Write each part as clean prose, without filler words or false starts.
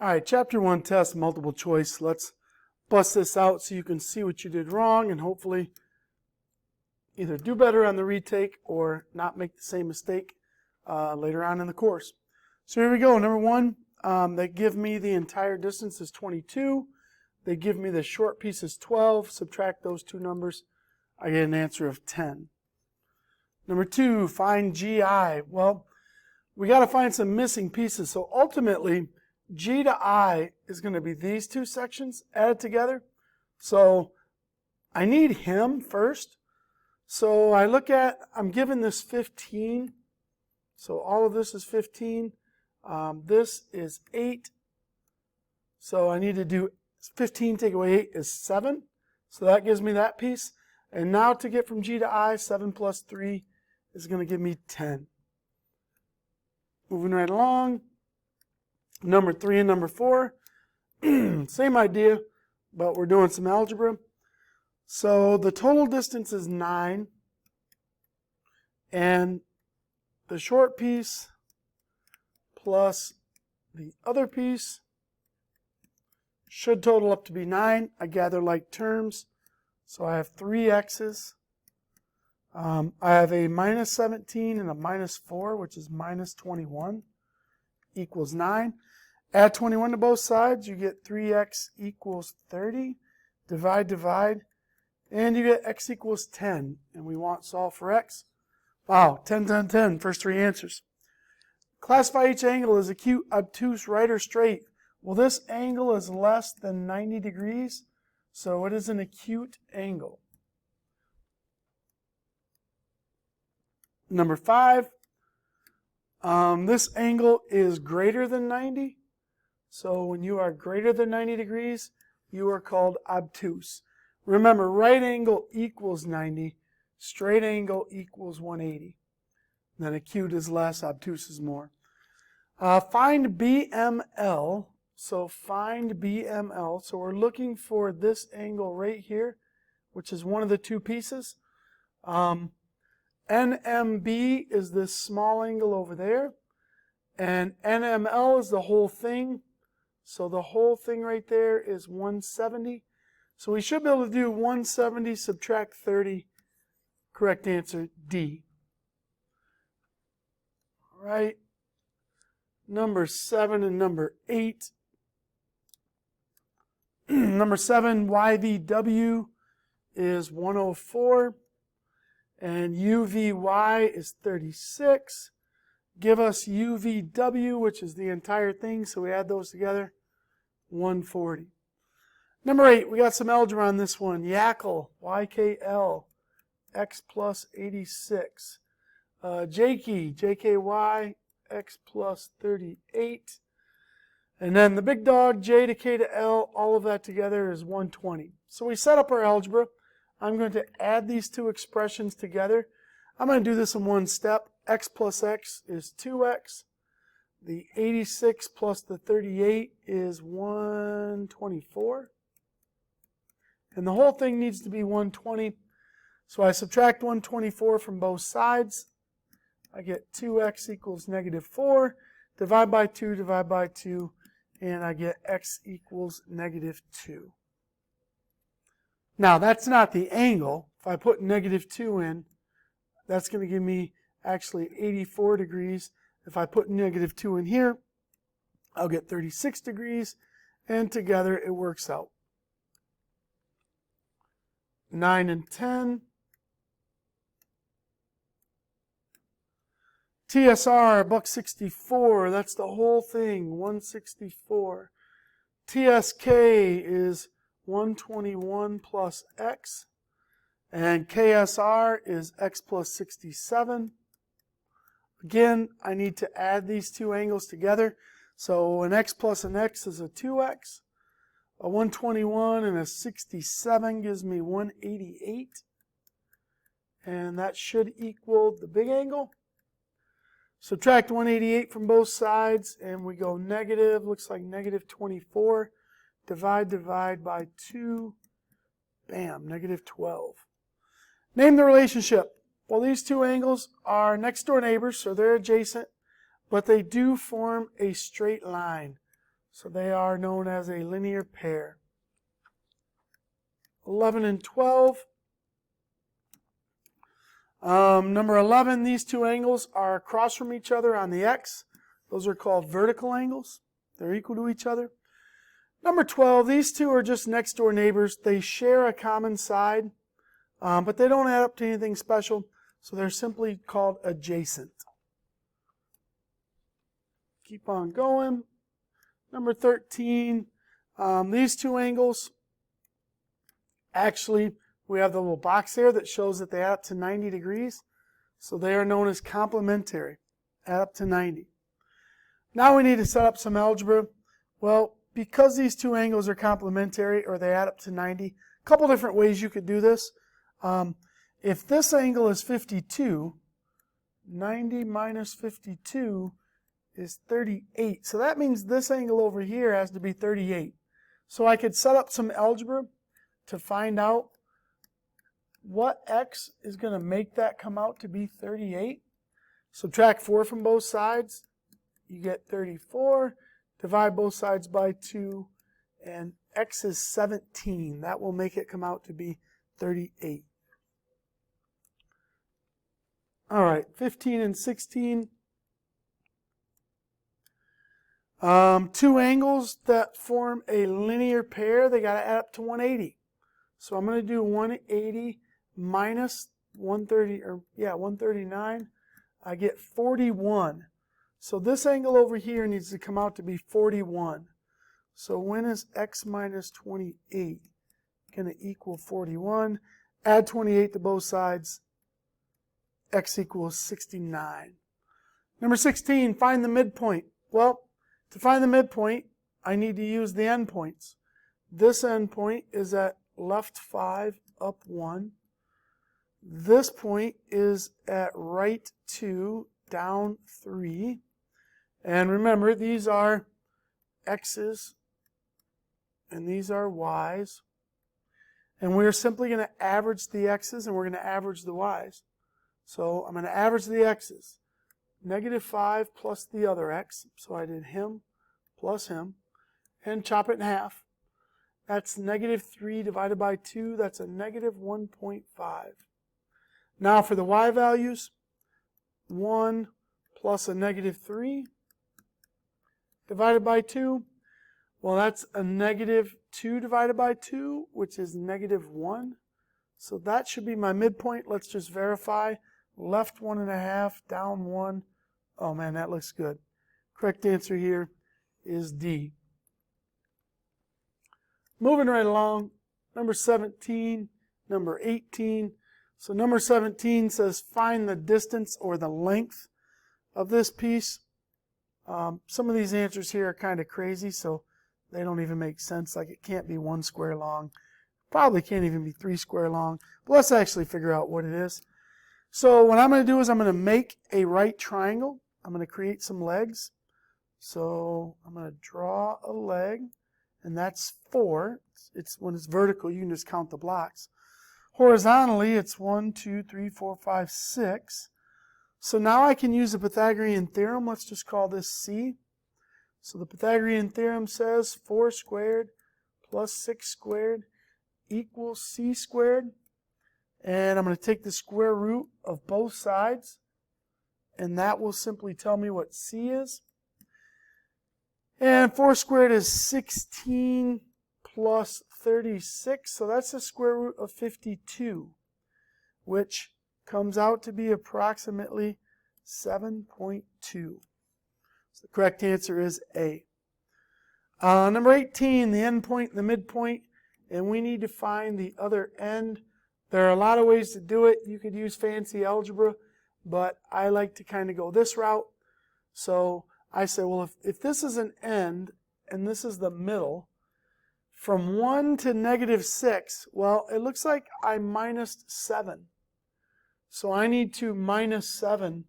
All right, chapter 1 test, multiple choice. Let's bust this out so you can see what you did wrong and hopefully either do better on the retake or not make the same mistake later on in the course. So here we go. Number 1, they give me the entire distance is 22. They give me the short piece is 12. Subtract those two numbers. I get an answer of 10. Number 2, find GI. Well, we got to find some missing pieces. So ultimately, G to I is going to be these two sections added together. So I need him first. So I look at, I'm given this 15. So all of this is 15. This is 8. So I need to do 15 take away 8 is 7. So that gives me that piece. And now to get from G to I, 7 plus 3 is going to give me 10. Moving right along. Number 3 and number 4, same idea, but we're doing some algebra. So the total distance is 9, and the short piece plus the other piece should total up to be 9. I gather like terms, so I have 3 x's. I have a minus 17 and a minus 4, which is minus 21, equals 9. Add 21 to both sides, you get 3x equals 30. Divide, divide, and you get x equals 10. And we want solve for x. Wow, 10, 10, 10, first 3 answers. Classify each angle as acute, obtuse, right, or straight. Well, this angle is less than 90 degrees, so it is an acute angle. Number 5, this angle is greater than 90. So when you are greater than 90 degrees, you are called obtuse. Remember, right angle equals 90, straight angle equals 180. Then acute is less, obtuse is more. Find BML. So find BML. So we're looking for this angle right here, which is one of the two pieces. NMB is this small angle over there. And NML is the whole thing. So the whole thing right there is 170. So we should be able to do 170 subtract 30. Correct answer, D. All right. Number 7 and number 8. Number 7, YVW is 104. And UVY is 36. Give us UVW, which is the entire thing, so we add those together, 140. Number 8, we got some algebra on this one. YKL, YKL, x plus 86. JKY, JKY, x plus 38. And then the big dog, J to K to L, all of that together is 120. So we set up our algebra. I'm going to add these two expressions together. I'm going to do this in one step. X plus x is 2x. The 86 plus the 38 is 124. And the whole thing needs to be 120. So I subtract 124 from both sides. I get 2x equals negative 4. Divide by 2, and I get x equals negative 2. Now, that's not the angle. If I put negative 2 in, that's going to give me actually 84 degrees. If I put negative 2 in here, I'll get 36 degrees, and together it works out. 9 and 10. TSR, $1.64. That's the whole thing, 164. TSK is 121 plus x. And KSR is x plus 67. Again, I need to add these two angles together. So an x plus an x is a 2x. A 121 and a 67 gives me 188. And that should equal the big angle. Subtract 188 from both sides, and we go negative. Looks like negative 24. Divide by 2. Bam, negative 12. Name the relationship. Well, these two angles are next door neighbors, so they're adjacent, but they do form a straight line. So they are known as a linear pair. 11 and 12. Number 11, these two angles are across from each other on the x. Those are called vertical angles. They're equal to each other. Number 12, these two are just next door neighbors. They share a common side, but they don't add up to anything special, so they're simply called adjacent. Keep on going. Number 13, these two angles, actually, we have the little box here that shows that they add up to 90 degrees. So they are known as complementary, add up to 90. Now we need to set up some algebra. Well, because these two angles are complementary, or they add up to 90, a couple different ways you could do this. If this angle is 52, 90 minus 52 is 38. So that means this angle over here has to be 38. So I could set up some algebra to find out what x is going to make that come out to be 38. Subtract 4 from both sides, you get 34. Divide both sides by 2, and x is 17. That will make it come out to be 38. All right, 15 and 16. Two angles that form a linear pair, they got to add up to 180. So I'm going to do 180 minus 139. I get 41. So this angle over here needs to come out to be 41. So when is x minus 28 going to equal 41? Add 28 to both sides. X equals 69. Number 16, find the midpoint. Well, to find the midpoint, I need to use the endpoints. This endpoint is at left 5, up 1. This point is at right 2, down 3. And remember, these are x's and these are y's. And we're simply going to average the x's and we're going to average the y's. So I'm going to average the x's. Negative 5 plus the other x. So I did him plus him. And chop it in half. That's negative 3 divided by 2. That's a negative 1.5. Now for the y values, 1 plus a negative 3 divided by 2. Well, that's a negative 2 divided by 2, which is negative 1. So that should be my midpoint. Let's just verify. Left 1.5, down 1. Oh man, that looks good. Correct answer here is D. Moving right along, number 17, number 18. So number 17 says find the distance or the length of this piece. Some of these answers here are kind of crazy, so they don't even make sense. Like it can't be 1 square long. Probably can't even be 3 square long. But let's actually figure out what it is. So what I'm going to do is I'm going to make a right triangle. I'm going to create some legs. So I'm going to draw a leg, and that's 4. It's when it's vertical, you can just count the blocks. Horizontally, it's 1, 2, 3, 4, 5, 6. So now I can use the Pythagorean theorem. Let's just call this C. So the Pythagorean theorem says 4 squared plus 6 squared equals C squared. And I'm going to take the square root of both sides, and that will simply tell me what C is. And 4 squared is 16 plus 36, so that's the square root of 52, which comes out to be approximately 7.2. So the correct answer is A. Number 18, the end point and the midpoint, and we need to find the other end. There are a lot of ways to do it. You could use fancy algebra, but I like to kind of go this route. So I say, well, if this is an end and this is the middle, from 1 to negative 6, well, it looks like I minused 7. So I need to minus 7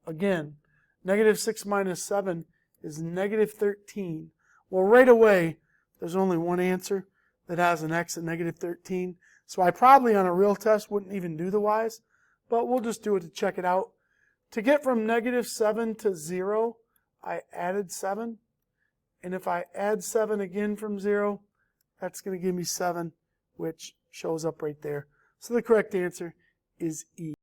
again. Negative 6 minus 7 is negative 13. Well, right away, there's only one answer that has an x at negative 13. So I probably on a real test wouldn't even do the y's, but we'll just do it to check it out. To get from negative 7 to 0, I added 7. And if I add 7 again from 0, that's going to give me 7, which shows up right there. So the correct answer is E.